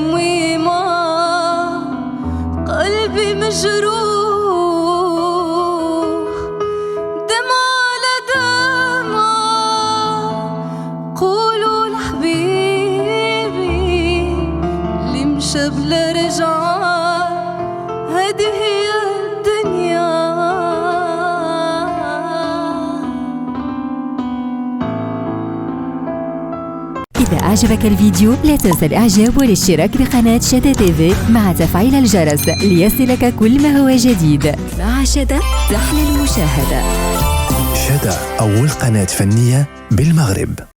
صميمة قلبي مجروح دمع على دمع قولوا لحبيبي اللي مشى بلا رجعة هذه هي الدنيا. إذا أعجبك الفيديو لا تنسى الإعجاب والاشتراك بقناة شدا تيفي مع تفعيل الجرس ليصلك كل ما هو جديد. مع شدا تحلى المشاهدة. شدا أول قناة فنية بالمغرب.